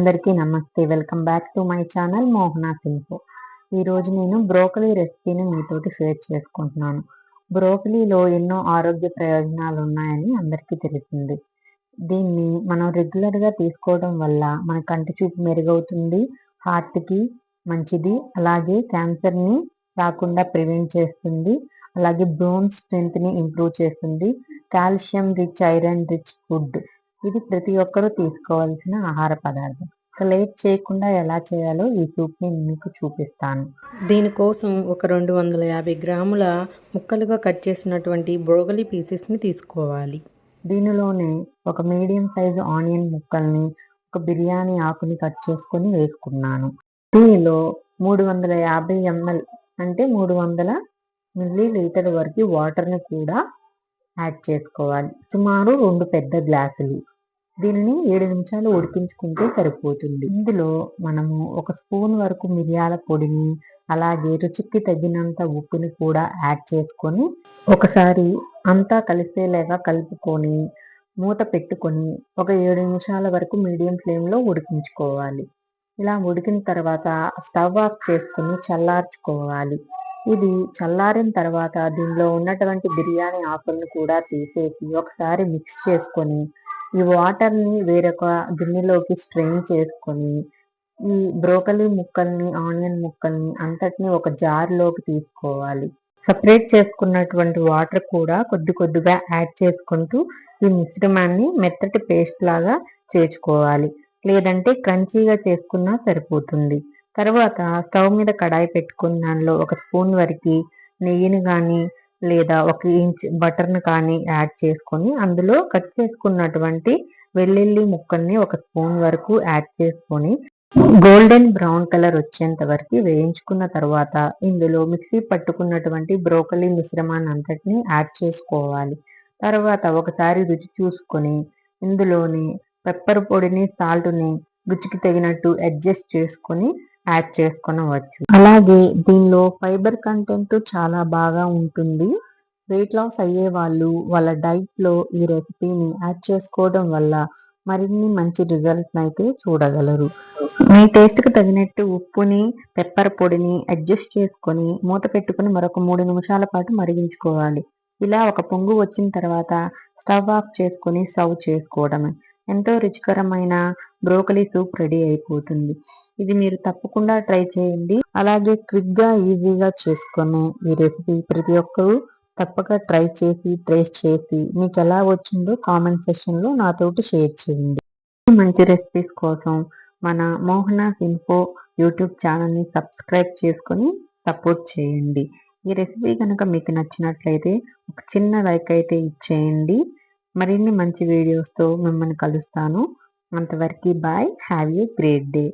అందరికీ నమస్తే. Welcome back to my channel Mohana's info. ఈరోజు నేను బ్రోకలీ రెసిపీని మీతోటి షేర్ చేసుకుంటున్నాను. బ్రోకలీలో ఎన్నో ఆరోగ్య ప్రయోజనాలు ఉన్నాయని అందరికీ తెలిసింది. దీన్ని మనం రెగ్యులర్గా తీసుకోవడం వల్ల మన కంటి చూపు మెరుగవుతుంది, హార్ట్కి మంచిది, అలాగే క్యాన్సర్ని రాకుండా ప్రివెంట్ చేస్తుంది, అలాగే బోన్ స్ట్రెంత్ని ఇంప్రూవ్ చేస్తుంది. Calcium rich, iron rich food. ఇది ప్రతి ఒక్కరూ తీసుకోవాల్సిన ఆహార పదార్థం. లేట్ చేయకుండా ఎలా చేయాలో ఈ సూప్ని మీకు చూపిస్తాను. దీనికోసం ఒక 250 గ్రాముల ముక్కలుగా కట్ చేసినటువంటి బ్రోకలీ పీసెస్ని తీసుకోవాలి. దీనిలోనే ఒక మీడియం సైజు ఆనియన్ ముక్కల్ని, ఒక బిర్యానీ ఆకుని కట్ చేసుకొని వేసుకున్నాను. దీనిలో 350 ml అంటే 300 మిల్లీలీటర్ వరకు వాటర్ని కూడా యాడ్ చేసుకోవాలి. సుమారు 2 పెద్ద గ్లాసులు. దీనిని 7 నిమిషాలు ఉడికించుకుంటే సరిపోతుంది. ఇందులో మనము 1 స్పూన్ వరకు మిరియాల పొడిని, అలాగే రుచికి తగినంత ఉప్పుని కూడా యాడ్ చేసుకొని ఒకసారి అంతా కలిసేలాగా కలుపుకొని మూత పెట్టుకొని ఒక 7 నిమిషాల వరకు మీడియం ఫ్లేమ్లో ఉడికించుకోవాలి. ఇలా ఉడికిన తర్వాత స్టవ్ ఆఫ్ చేసుకొని చల్లార్చుకోవాలి. ఇది చల్లారిన తర్వాత దీనిలో ఉన్నటువంటి బిర్యానీ ఆకులను కూడా తీసేసి ఒకసారి మిక్స్ చేసుకొని ఈ వాటర్ని వేరొక గిన్నెలోకి స్ట్రెయిన్ చేసుకొని ఈ బ్రోకలీ ముక్కల్ని, ఆనియన్ ముక్కల్ని అంతటిని ఒక జార్లోకి తీసుకోవాలి. సపరేట్ చేసుకున్నటువంటి వాటర్ కూడా కొద్ది కొద్దిగా యాడ్ చేసుకుంటూ ఈ మిశ్రమాన్ని మెత్తటి పేస్ట్ లాగా చేసుకోవాలి. లేదంటే క్రంచీగా చేసుకున్నా సరిపోతుంది. తర్వాత స్టవ్ మీద కడాయి పెట్టుకుని దానిలో 1 స్పూన్ వరకు నెయ్యిని కానీ లేదా 1 ఇంచ్ బటర్ని కానీ యాడ్ చేసుకొని అందులో కట్ చేసుకున్నటువంటి వెల్లుల్లి ముక్కల్ని 1 స్పూన్ వరకు యాడ్ చేసుకొని గోల్డెన్ బ్రౌన్ కలర్ వచ్చేంత వరకు వేయించుకున్న తర్వాత ఇందులో మిక్సీ పట్టుకున్నటువంటి బ్రోకలీ మిశ్రమాన్ని అంతటిని యాడ్ చేసుకోవాలి. తర్వాత ఒకసారి రుచి చూసుకొని ఇందులోని పెప్పర్ పొడిని, సాల్ట్ని రుచికి తగినట్టు అడ్జస్ట్ చేసుకొని యాడ్ చేసుకొనవచ్చు. అలాగే దీనిలో ఫైబర్ కంటెంట్ చాలా బాగా ఉంటుంది. వెయిట్ లాస్ అయ్యే వాళ్ళు వాళ్ళ డైట్లో ఈ రెసిపీని యాడ్ చేసుకోవడం వల్ల మరిన్ని మంచి రిజల్ట్స్ అయితే చూడగలరు. మీ టేస్ట్కి తగినట్టు ఉప్పుని, పెప్పర్ పొడిని అడ్జస్ట్ చేసుకొని మూత పెట్టుకుని మరొక 3 నిమిషాల పాటు మరిగించుకోవాలి. ఇలా ఒక పొంగు వచ్చిన తర్వాత స్టవ్ ఆఫ్ చేసుకొని సర్వ్ చేసుకోవడమే. ఎంతో రుచికరమైన బ్రోకలీ సూప్ రెడీ అయిపోతుంది. ఇది మీరు తప్పకుండా ట్రై చేయండి. అలాగే క్విక్గా, ఈజీగా చేసుకునే ఈ రెసిపీ ప్రతి ఒక్కరూ తప్పక ట్రై చేసి టేస్ట్ చేసి మీకు ఎలా వచ్చిందో కామెంట్ సెక్షన్లో నాతోటి షేర్ చేయండి. మంచి రెసిపీస్ కోసం మన మోహనాస్ ఇన్ఫో యూట్యూబ్ ఛానల్ని సబ్స్క్రైబ్ చేసుకొని సపోర్ట్ చేయండి. ఈ రెసిపీ కనుక మీకు నచ్చినట్లయితే ఒక చిన్న లైక్ అయితే ఇచ్చేయండి. మరిన్ని మంచి వీడియోస్తో మిమ్మల్ని కలుస్తాను. అంతవరకు bye. Have a great day.